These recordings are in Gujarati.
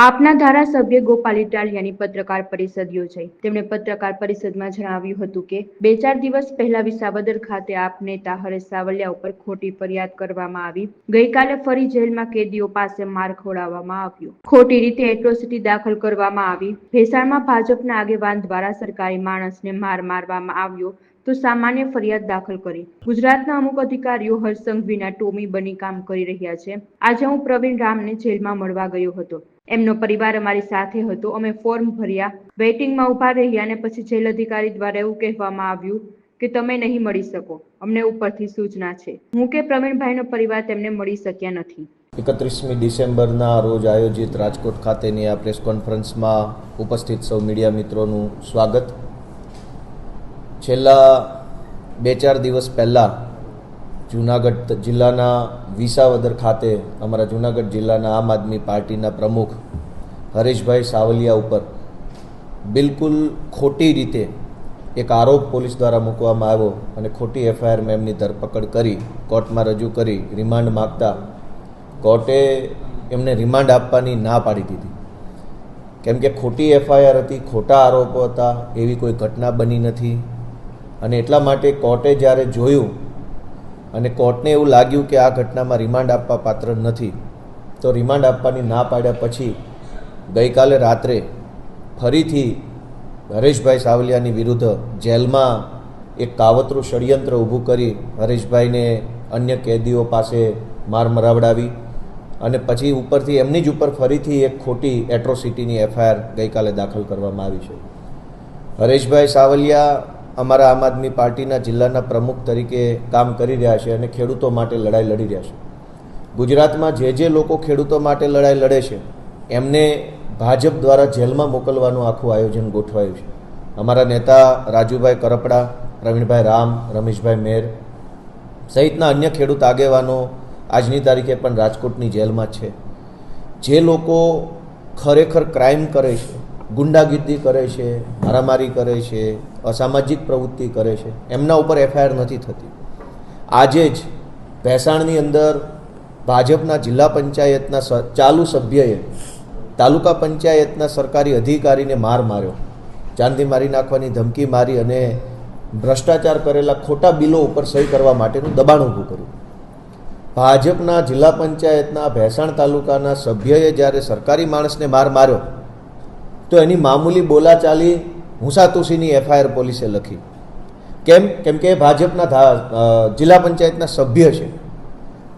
આપના ધારાસભ્ય ગોપાલ ઇટાલિયાની પત્રકાર પરિષદ યોજાઈ. તેમણે પત્રકાર પરિષદમાં જણાવ્યું હતું કે 2-4 દિવસ પહેલા વિસાવદર ખાતે આપ નેતા હરેશ સાવલિયા ઉપર ખોટી ફરિયાદ કરવામાં આવી. ગઈકાલે ફરી જેલમાં કેદીઓ પાસે માર ખવડાવવામાં આવ્યો. ખોટી રીતે એટ્રોસિટી દાખલ કરવામાં આવી. ભેસાણમાં ભાજપના આગેવાન દ્વારા સરકારી માણસને માર મારવામાં આવ્યો તો સામાન્ય ફરિયાદ દાખલ કરી. ગુજરાતના અમુક અધિકારીઓ હર્ષ સંઘવીના ટોમી બની કામ કરી રહ્યા છે. આજે હું પ્રવીણ રામને જેલમાં મળવા ગયો હતો. એમનો પરિવાર અમારી સાથે હતો. અમે ફોર્મ ભર્યા, વેઇટિંગમાં ઉભા રહ્યા અને પછી જેલ અધિકારી દ્વારા એવું કહેવામાં આવ્યું કે તમે નહીં મળી શકો, અમને ઉપરથી સૂચના છે. હું કે પ્રવીણભાઈનો પરિવાર તેમને મળી શક્યા નથી. 31મી ડિસેમ્બરના રોજ આયોજિત રાજકોટ ખાતેની આ પ્રેસ કોન્ફરન્સમાં ઉપસ્થિત સૌ મીડિયા મિત્રોનું સ્વાગત. છેલ્લા 2-4 દિવસ પહેલાં જૂનાગઢ જિલ્લાના વિસાવદર ખાતે અમારા જૂનાગઢ જિલ્લાના આમ આદમી પાર્ટીના પ્રમુખ હરેશભાઈ સાવલિયા ઉપર બિલકુલ ખોટી રીતે એક આરોપ પોલીસ દ્વારા મૂકવામાં આવ્યો અને ખોટી એફઆઈઆરમાં એમની ધરપકડ કરી કોર્ટમાં રજૂ કરી રિમાન્ડ માગતા કોર્ટે એમને રિમાન્ડ આપવાની ના પાડી દીધી. કેમ કે ખોટી એફઆઈઆર હતી, ખોટા આરોપો હતા, એવી કોઈ ઘટના બની નથી. અને એટલા માટે કોર્ટે જ્યારે જોયું અને કોર્ટને એવું લાગ્યું કે આ ઘટનામાં રિમાન્ડ આપવા પાત્ર નથી, તો રિમાન્ડ આપવાની ના પાડ્યા પછી ગઈકાલે રાત્રે ફરીથી હરેશભાઈ સાવલિયાની વિરુદ્ધ જેલમાં એક કાવતરું ષડયંત્ર ઊભું કરી હરેશભાઈને અન્ય કેદીઓ પાસે માર મરાવડાવી અને પછી ઉપરથી એમની જ ઉપર ફરીથી એક ખોટી એટ્રોસિટીની એફઆઈઆર ગઈકાલે દાખલ કરવામાં આવી છે. હરેશભાઈ સાવલિયા અમારા આમ આદમી પાર્ટીના જિલ્લાના પ્રમુખ તરીકે કામ કરી રહ્યા છે અને ખેડૂતો માટે લડાઈ લડી રહ્યા છે. ગુજરાતમાં જે લોકો ખેડૂતો માટે લડાઈ લડે છે એમને ભાજપ દ્વારા જેલમાં મોકલવાનું આખું આયોજન ગોઠવાયું છે. અમારા નેતા રાજુભાઈ કરપડા, પ્રવીણભાઈ રામ, રમેશભાઈ મેર સહિતના અન્ય ખેડૂત આગેવાનો આજની તારીખે પણ રાજકોટની જેલમાં છે. જે લોકો ખરેખર ક્રાઇમ કરે છે, ગુંડાગીર્દી કરે છે, મારામારી કરે છે, અસામાજિક પ્રવૃત્તિ કરે છે, એમના ઉપર એફઆઈઆર નથી થતી. આજે જ ભેસાણની અંદર ભાજપના જિલ્લા પંચાયતના ચાલુ સભ્યએ તાલુકા પંચાયતના સરકારી અધિકારીને માર્યો, ચાંદી મારી નાખવાની ધમકી મારી અને ભ્રષ્ટાચાર કરેલા ખોટા બિલો ઉપર સહી કરવા માટેનું દબાણ ઊભું કર્યું. ભાજપના જિલ્લા પંચાયતના ભેસાણ તાલુકાના સભ્યએ જ્યારે સરકારી માણસને માર્યો તો એની મામૂલી બોલાચાલી હુંસાતુસીની એફઆઈઆર પોલીસે લખી. કેમ કે ભાજપના જિલ્લા પંચાયતના સભ્ય છે.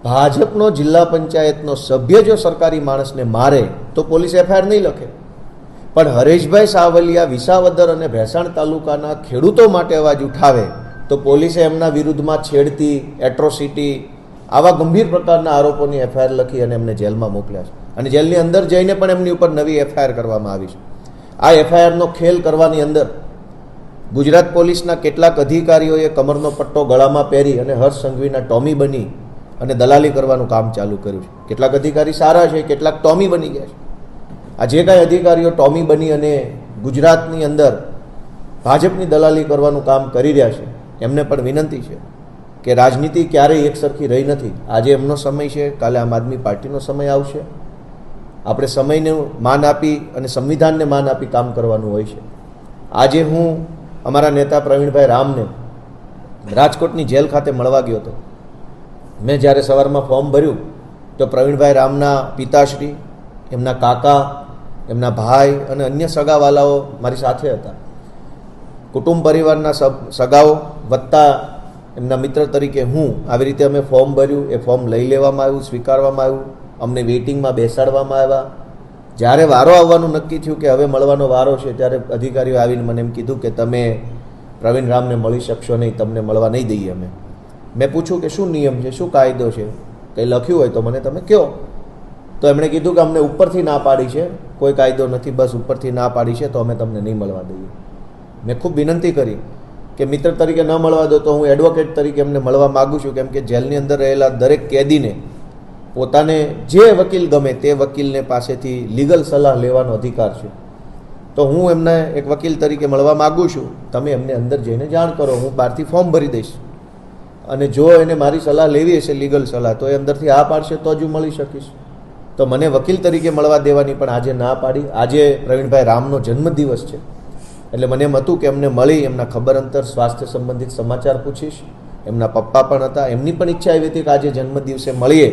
ભાજપનો જિલ્લા પંચાયતનો સભ્ય જો સરકારી માણસને મારે તો પોલીસ એફઆઈઆર નહીં લખે. પણ હરેશભાઈ સાવલિયા વિસાવદર અને ભેસાણ તાલુકાના ખેડૂતો માટે અવાજ ઉઠાવે તો પોલીસે એમના વિરુદ્ધમાં છેડતી, એટ્રોસિટી આવા ગંભીર પ્રકારના આરોપોની એફઆઈઆર લખી અને એમને જેલમાં મોકલ્યા છે. અને જેલની અંદર જઈને પણ એમની ઉપર નવી એફઆઈઆર કરવામાં આવી છે. આ એફઆઈઆરનો ખેલ કરવાની અંદર ગુજરાત પોલીસના કેટલાક અધિકારીઓએ કમરનો પટ્ટો ગળામાં પહેરી અને હર્ષ સંઘવીના ટોમી બની અને દલાલી કરવાનું કામ ચાલુ કર્યું છે. કેટલાક અધિકારી સારા છે, કેટલાક ટોમી બની ગયા છે. આ જે કાંઈ અધિકારીઓ ટોમી બની અને ગુજરાતની અંદર ભાજપની દલાલી કરવાનું કામ કરી રહ્યા છે એમને પણ વિનંતી છે કે રાજનીતિ ક્યારેય એકસરખી રહી નથી. આજે એમનો સમય છે, કાલે આમ આદમી પાર્ટીનો સમય આવશે. આપણે સમયને માન આપી અને સંવિધાનને માન આપી કામ કરવાનું હોય છે. આજે હું અમારા નેતા પ્રવીણભાઈ રામને રાજકોટની જેલ ખાતે મળવા ગયો હતો. મેં જ્યારે સવારમાં ફોર્મ ભર્યું તો પ્રવીણભાઈ રામના પિતાશ્રી, એમના કાકા, એમના ભાઈ અને અન્ય સગાવાલાઓ મારી સાથે હતા. કુટુંબ પરિવારના સગાઓ વત્તા એમના મિત્ર તરીકે હું આવી રીતે અમે ફોર્મ ભર્યું. એ ફોર્મ લઈ લેવામાં આવ્યું, સ્વીકારવામાં આવ્યું, અમને વેઇટિંગમાં બેસાડવામાં આવ્યા. જ્યારે વારો આવવાનું નક્કી થયું કે હવે મળવાનો વારો છે ત્યારે અધિકારીઓ આવીને મને એમ કીધું કે તમે પ્રવીણ રામને મળી શકશો નહીં, તમને મળવા નહીં દઈએ અમે. મેં પૂછ્યું કે શું નિયમ છે, શું કાયદો છે, કંઈ લખ્યું હોય તો મને તમે કહો. તો એમણે કીધું કે અમને ઉપરથી ના પાડી છે, કોઈ કાયદો નથી, બસ ઉપરથી ના પાડી છે તો અમે તમને નહીં મળવા દઈએ. મેં ખૂબ વિનંતી કરી કે મિત્ર તરીકે ન મળવા દો તો હું એડવોકેટ તરીકે એમને મળવા માગું છું. કેમ કે જેલની અંદર રહેલા દરેક કેદીને પોતાને જે વકીલ ગમે તે વકીલને પાસેથી લીગલ સલાહ લેવાનો અધિકાર છે. તો હું એમને એક વકીલ તરીકે મળવા માગું છું. તમે એમને અંદર જઈને જાણ કરો, હું બહારથી ફોર્મ ભરી દઈશ અને જો એને મારી સલાહ લેવી હશે લીગલ સલાહ તો એ અંદરથી આ પાડશે તો જ હું મળી શકીશ. તો મને વકીલ તરીકે મળવા દેવાની પણ આજે ના પાડી. આજે પ્રવીણભાઈ રામનો જન્મદિવસ છે એટલે મને એમ હતું કે એમને મળી એમના ખબર અંતર સ્વાસ્થ્ય સંબંધિત સમાચાર પૂછીશ. એમના પપ્પા પણ હતા, એમની પણ ઈચ્છા એવી હતી કે આજે જન્મદિવસે મળીએ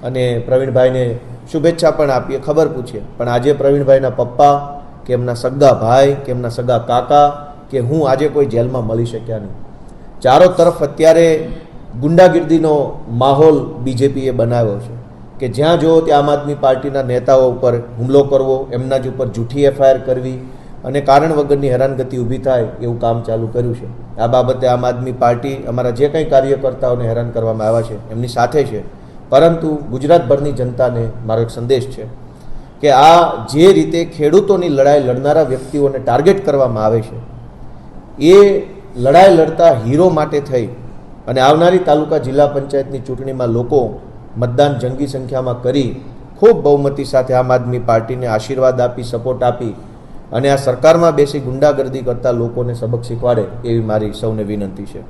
અને પ્રવીણભાઈને શુભેચ્છા પણ આપીએ, ખબર પૂછીએ. પણ આજે પ્રવીણભાઈના પપ્પા કે એમના સગા ભાઈ કે એમના સગા કાકા કે હું આજે કોઈ જેલમાં મળી શક્યા નહીં. ચારો તરફ અત્યારે ગુંડાગીર્દીનો માહોલ બીજેપીએ બનાવ્યો છે કે જ્યાં જુઓ ત્યાં આમ આદમી પાર્ટીના નેતાઓ ઉપર હુમલો કરવો, એમના જ ઉપર જૂઠી એફઆઈઆર કરવી અને કારણ વગરની હેરાનગતિ ઊભી થાય એવું કામ ચાલુ કર્યું છે. આ બાબતે આમ આદમી પાર્ટી અમારા જે કંઈ કાર્યકર્તાઓને હેરાન કરવામાં આવ્યા છે એમની સાથે છે. પરંતુ ગુજરાતભરની જનતાને મારો એક સંદેશ છે કે આ જે રીતે ખેડૂતોની લડાઈ લડનારા વ્યક્તિઓને ટાર્ગેટ કરવામાં આવે છે એ લડાઈ લડતા હીરો માટે થઈ અને આવનારી તાલુકા જિલ્લા પંચાયતની ચૂંટણીમાં લોકો મતદાન જંગી સંખ્યામાં કરી ખૂબ બહુમતી સાથે આમ આદમી પાર્ટીને આશીર્વાદ આપી, સપોર્ટ આપી અને આ સરકારમાં બેસી ગુંડાગર્દી કરતા લોકોને સબક શીખવાડે એવી મારી સૌને વિનંતી છે.